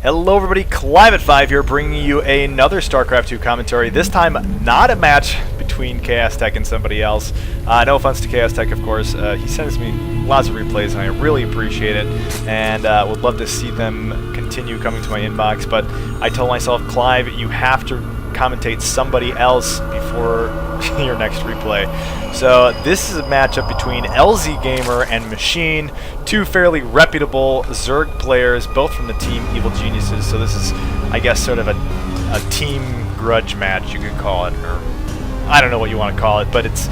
Hello everybody, Clive5 here, bringing you another StarCraft 2 commentary. This time, not a match between ChaoxTech and somebody else. No offense to ChaoxTech, of course. He sends me lots of replays, and I really appreciate it. And would love to see them continue coming to my inbox. But I told myself, Clive, you have to commentate somebody else before your next replay. So this is a matchup between EGLzGaMeR and Machine, two fairly reputable Zerg players, both from the team Evil Geniuses. So this is, I guess, sort of a team grudge match, you could call it, or I don't know what you want to call it, but it's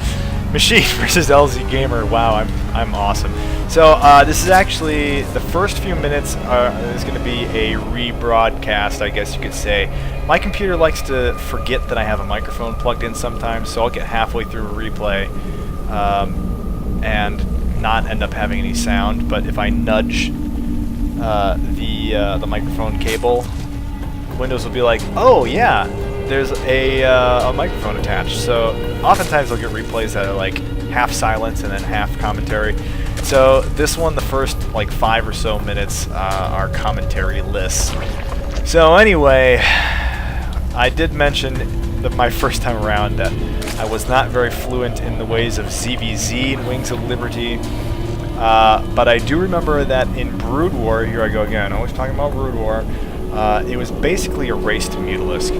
Machine versus EGLzGaMeR. Wow, I'm awesome. So this is actually the first few minutes is going to be a rebroadcast, I guess you could say. My computer likes to forget that I have a microphone plugged in sometimes, so I'll get halfway through a replay and not end up having any sound. But if I nudge the microphone cable, Windows will be like, "Oh yeah, there's a microphone attached." So oftentimes I'll get replays that are like half silence and then half commentary. So this one, the first like 5 or so minutes are commentary lists. So anyway, I did mention that my first time around that I was not very fluent in the ways of ZVZ and Wings of Liberty, but I do remember that in Brood War, here I go again, always talking about Brood War, it was basically a race to Mutalisk.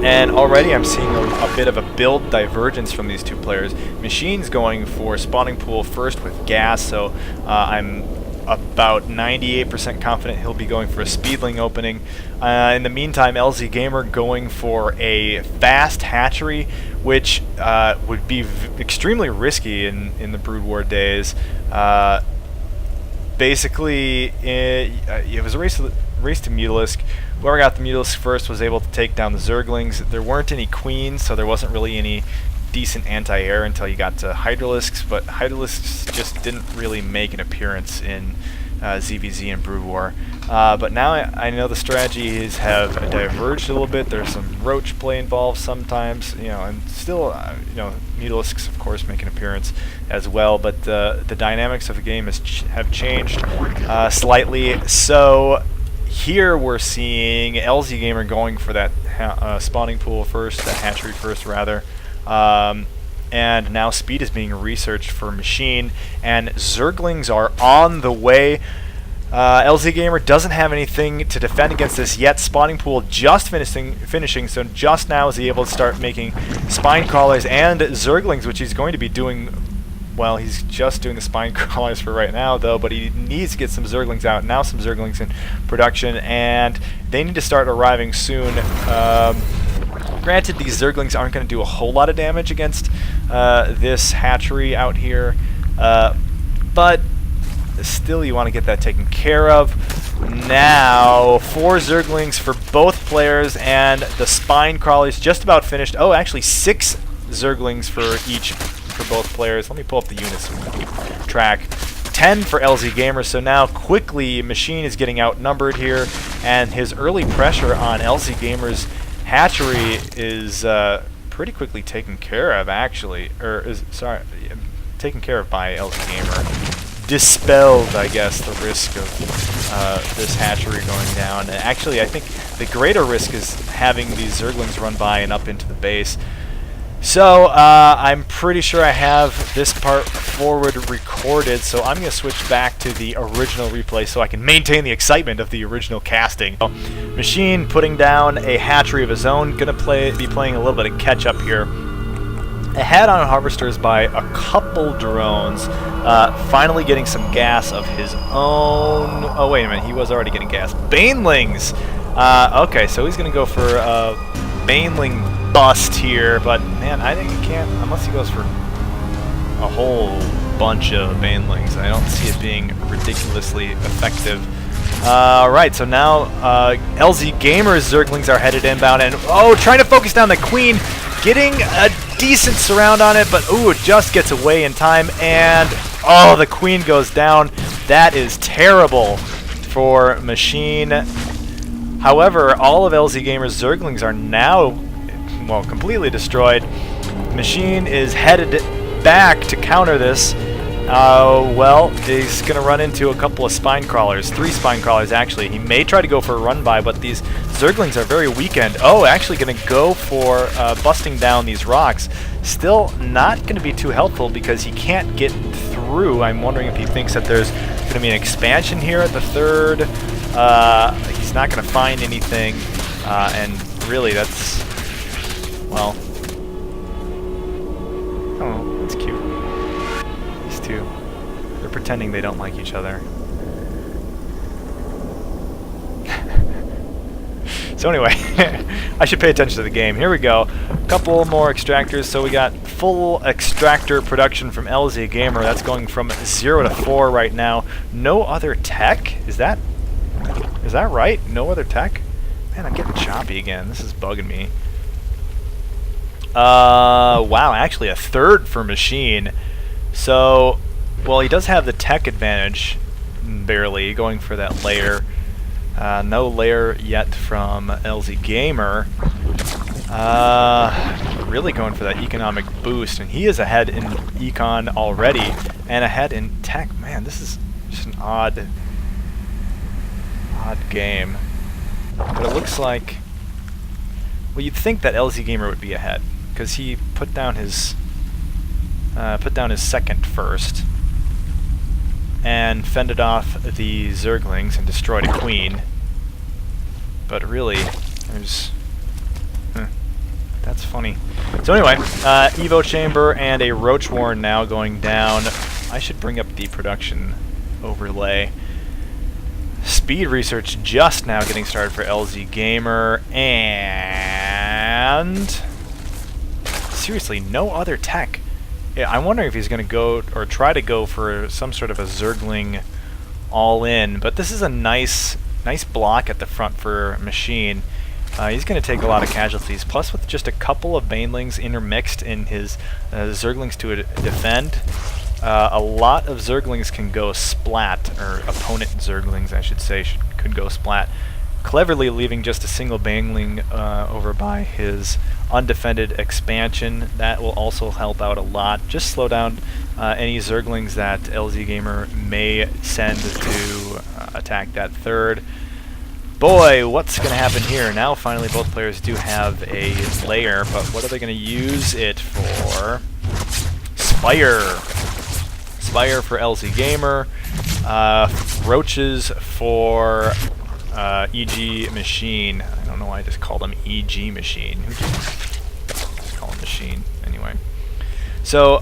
And already I'm seeing a bit of a build divergence from these two players. Machine's going for spawning pool first with gas, so I'm about 98% confident he'll be going for a speedling opening. In the meantime, EGLzGaMeR going for a fast hatchery, which would be extremely risky in the Brood War days. Basically, it was a race to Mutalisk. Whoever got the Mutalisk first was able to take down the Zerglings. There weren't any queens, so there wasn't really any decent anti-air until you got to Hydralisks, but Hydralisks just didn't really make an appearance in ZVZ and Brood War. But now I know the strategies have diverged a little bit. There's some roach play involved sometimes, and still, Mutalisks, of course, make an appearance as well. But the dynamics of the game have changed slightly. So here we're seeing EGLzGaMeR going for that spawning pool first, the hatchery first, rather. And now speed is being researched for Machine, and Zerglings are on the way. EGLzGaMeR doesn't have anything to defend against this yet. Spawning pool just finishing, so just now is he able to start making spine crawlers and Zerglings, which he's going to be doing. Well, he's just doing the spine crawlers for right now, though, but he needs to get some Zerglings out. Now some Zerglings in production, and they need to start arriving soon. Granted, these Zerglings aren't going to do a whole lot of damage against this hatchery out here, but still you want to get that taken care of. Now, 4 Zerglings for both players, and the spine crawlers just about finished. Oh, actually 6 Zerglings for both players. Let me pull up the units so we can keep track. 10 for EGLzGaMeR, so now quickly Machine is getting outnumbered here, and his early pressure on EGLzGaMeR's hatchery is pretty quickly taken care of, actually. Taken care of by EGLzGaMeR. Dispelled, I guess, the risk of this hatchery going down. Actually, I think the greater risk is having these Zerglings run by and up into the base. So, I'm pretty sure I have this part forward recorded, so I'm going to switch back to the original replay so I can maintain the excitement of the original casting. So, Machine putting down a hatchery of his own, going to be playing a little bit of catch-up here. Ahead on Harvesters by a couple drones, finally getting some gas of his own. Oh, wait a minute, he was already getting gas. Banelings! Okay, so he's going to go for a Baneling bust here, but man, I think he can't unless he goes for a whole bunch of Banelings. I don't see it being ridiculously effective. Right, so now EGLzGaMeR's Zerglings are headed inbound, and trying to focus down the Queen, getting a decent surround on it, but it just gets away in time, and the Queen goes down. That is terrible for Machine. However, all of EGLzGaMeR's Zerglings are now, completely destroyed. Machine is headed back to counter this, Well, he's going to run into a couple of spine crawlers. 3 spine crawlers, actually. He may try to go for a run by, but these Zerglings are very weakened. Oh, actually going to go for busting down these rocks. Still not going to be too helpful because he can't get through. I'm wondering if he thinks that there's going to be an expansion here at the 3rd. He's not going to find anything. And really, that's... well... oh, that's cute. These two. They're pretending they don't like each other. So anyway, I should pay attention to the game. Here we go. A couple more extractors. So we got full extractor production from EGLzGaMeR. That's going from 0 to 4 right now. No other tech? Is that right? No other tech? Man, I'm getting choppy again. This is bugging me. Wow, actually a 3rd for Machine. So, well, he does have the tech advantage, barely, going for that layer. No layer yet from EGLzGaMeR. Really going for that economic boost, and he is ahead in econ already, and ahead in tech. Man, this is just an odd game. But it looks like, well, you'd think that EGLzGaMeR would be ahead, because he put down his 2nd first, and fended off the Zerglings and destroyed a queen. But really, there's... that's funny. So anyway, Evo Chamber and a Roach Warren now going down. I should bring up the production overlay. Speed research just now getting started for EGLzGaMeR, and... seriously, no other tech. Yeah, I'm wondering if he's going to go, or try to go for some sort of a Zergling all-in, but this is a nice block at the front for Machine. He's going to take a lot of casualties, plus with just a couple of Banelings intermixed in his Zerglings to defend, a lot of Zerglings can go splat, or opponent Zerglings, I should say, could go splat, cleverly leaving just a single Baneling over by his undefended expansion. That will also help out a lot. Just slow down any Zerglings that EGLzGaMeR may send to attack that 3rd. Boy, what's going to happen here? Now finally both players do have a layer, but what are they going to use it for? Spire. Spire for EGLzGaMeR. Roaches for EGMachine. I don't know why I just called him EGMachine. Just call him Machine. Anyway. So,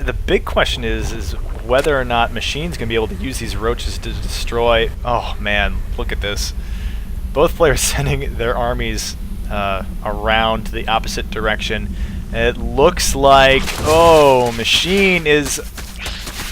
the big question is whether or not Machine's going to be able to use these roaches to destroy... oh man, look at this. Both players sending their armies around the opposite direction. It looks like... oh, Machine is...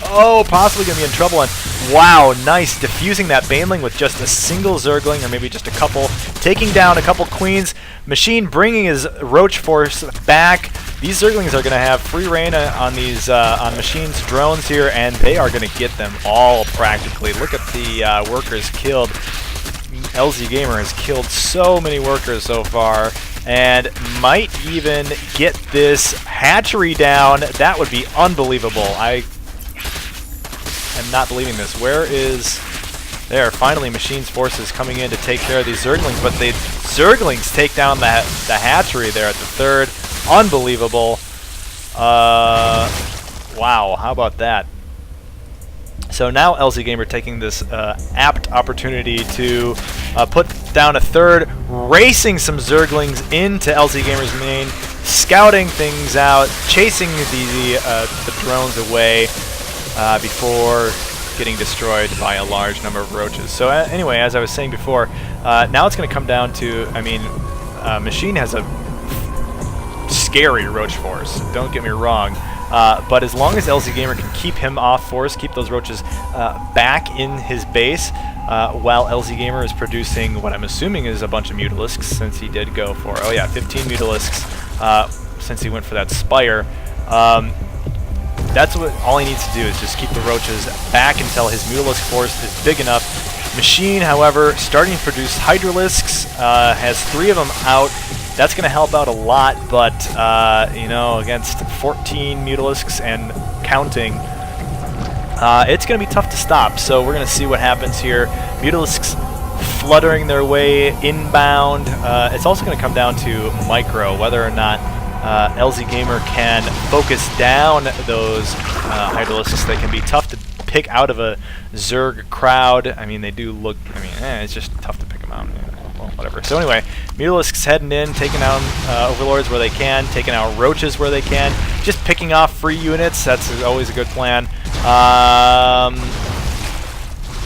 oh, possibly going to be in trouble. And wow, nice. Diffusing that Baneling with just a single Zergling, or maybe just a couple. Taking down a couple queens. Machine bringing his Roach force back. These Zerglings are going to have free reign on these on Machine's drones here, and they are going to get them all practically. Look at the workers killed. EGLzGaMeR has killed so many workers so far, and might even get this hatchery down. That would be unbelievable. I am not believing this. Where is... there, finally Machine's forces coming in to take care of these Zerglings, but the Zerglings take down the hatchery there at the 3rd. Unbelievable. Wow, how about that? So now EGLzGaMeR taking this apt opportunity to put down a 3rd, racing some Zerglings into EGLzGaMeR's main, scouting things out, chasing the drones away before getting destroyed by a large number of roaches. So anyway, as I was saying before, now it's going to come down to, I mean, Machine has a scary roach force, don't get me wrong, but as long as EGLzGaMeR can keep him off force, keep those roaches back in his base, while EGLzGaMeR is producing what I'm assuming is a bunch of Mutalisks, since he did go for, oh yeah, 15 Mutalisks, since he went for that Spire. That's what all he needs to do, is just keep the roaches back until his Mutalisk force is big enough. Machine, however, starting to produce Hydralisks, has 3 of them out. That's going to help out a lot, but, you know, against 14 Mutalisks and counting, it's going to be tough to stop. So we're going to see what happens here. Mutalisks fluttering their way inbound. It's also going to come down to micro, whether or not EGLzGaMeR can focus down those Hydralisks. They can be tough to pick out of a Zerg crowd. I mean, they do look, I mean, it's just tough to pick them out. Well, whatever. So anyway, Mutalisks heading in, taking out Overlords where they can, taking out Roaches where they can, just picking off free units. That's always a good plan.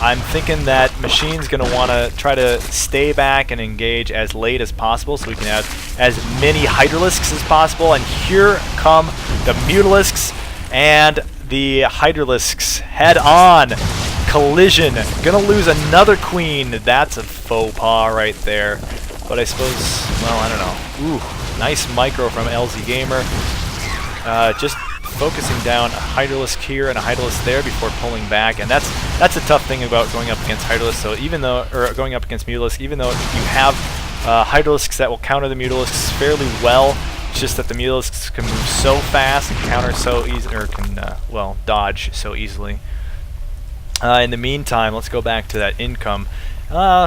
I'm thinking that Machine's going to want to try to stay back and engage as late as possible so we can have as many Hydralisks as possible. And here come the Mutalisks and the Hydralisks head on. Collision. Gonna lose another queen. That's a faux pas right there. But I suppose, well, I don't know. Ooh, nice micro from EGLzGaMeR. Just focusing down a Hydralisk here and a Hydralisk there before pulling back, and that's a tough thing about going up against Hydralisk. So even though, or going up against Mutalisk, even though you have Hydralisks that will counter the Mutalisks fairly well, it's just that the Mutalisks can move so fast and counter so easy, or can well, dodge so easily. In the meantime, let's go back to that income.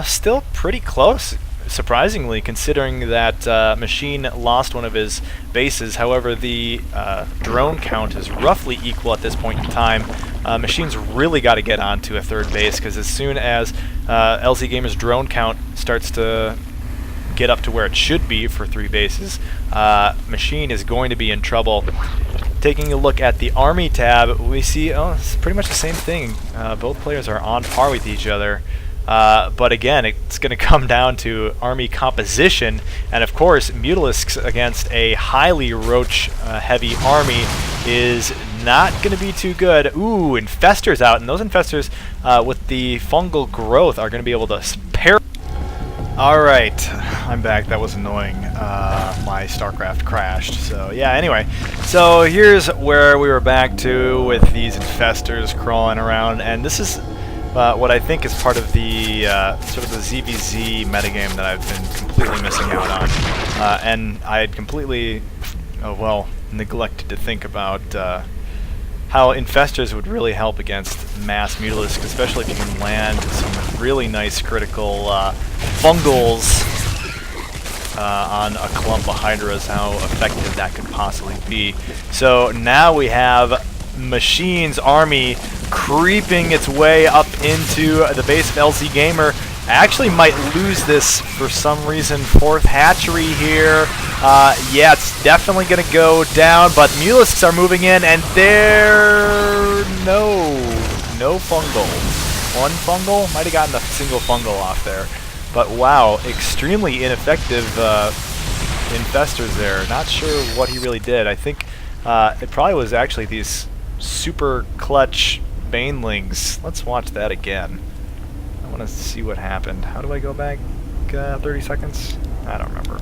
Still pretty close, surprisingly, considering that Machine lost one of his bases. However, the drone count is roughly equal at this point in time. Machine's really got to get onto a third base, because as soon as EGLzGaMeR's drone count starts to get up to where it should be for 3 bases, Machine is going to be in trouble. Taking a look at the Army tab, we see, oh, it's pretty much the same thing. Both players are on par with each other. But again, it's going to come down to Army composition, and of course, Mutalisks against a highly Roach-heavy army is not going to be too good. Ooh, Infestors out, and those Infestors with the fungal growth are going to be able to pair. Alright, I'm back. That was annoying. My StarCraft crashed. So yeah, anyway. So here's where we were back to with these Infestors crawling around, and this is what I think is part of the sort of the ZVZ metagame that I've been completely missing out on. And I had completely, well, neglected to think about how Infestors would really help against mass Mutalisks, especially if you can land some really nice critical fungals on a clump of Hydras, how effective that could possibly be. So now we have Machine's army creeping its way up into the base of EGLzGaMeR. I actually might lose this for some reason. 4th hatchery here. Yeah, it's definitely going to go down, but Mutalisks are moving in, and there... No fungal. One fungal? Might have gotten a single fungal off there. But wow, extremely ineffective Infestors there. Not sure what he really did. I think it probably was actually these super clutch Banelings. Let's watch that again. I want to see what happened. How do I go back 30 seconds? I don't remember.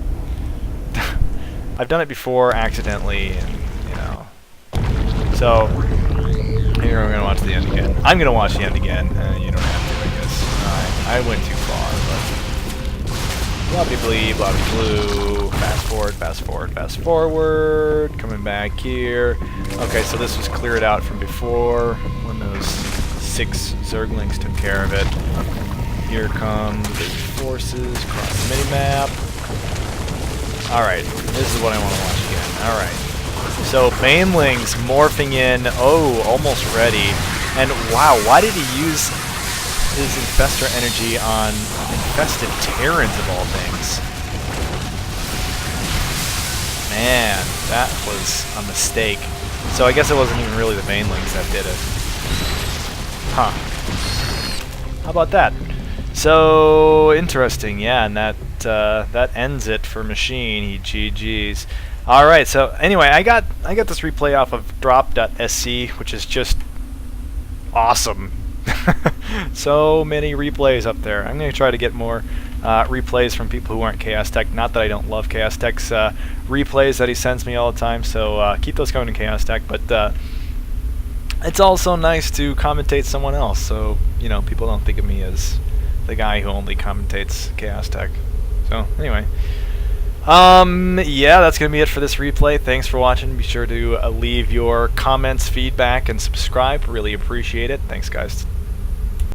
I've done it before accidentally, and you know. So here we're gonna watch the end again. I'm gonna watch the end again. You don't have to, I guess. I went too far, but blah blah blah blah blue. Fast forward, fast forward, fast forward. Coming back here. Okay, so this was cleared out from before when those 6 Zerglings took care of it. Here come the big forces across the minimap. Alright, this is what I want to watch again. Alright. So Banelings morphing in. Oh, almost ready. And wow, why did he use his Infestor energy on infested Terrans of all things? Man, that was a mistake. So I guess it wasn't even really the Banelings that did it. Huh. How about that? So interesting, yeah, and that ends it for Machine. He GG's. All right, so anyway, I got this replay off of drop.sc, which is just awesome. So many replays up there. I'm going to try to get more replays from people who aren't ChaoxTech. Not that I don't love ChaoxTech's replays that he sends me all the time, so keep those coming to ChaoxTech, but it's also nice to commentate someone else, so you know, people don't think of me as the guy who only commentates ChaoxTech. So anyway, Yeah, that's going to be it for this replay. Thanks for watching. Be sure to leave your comments, feedback, and subscribe. Really appreciate it. Thanks, guys.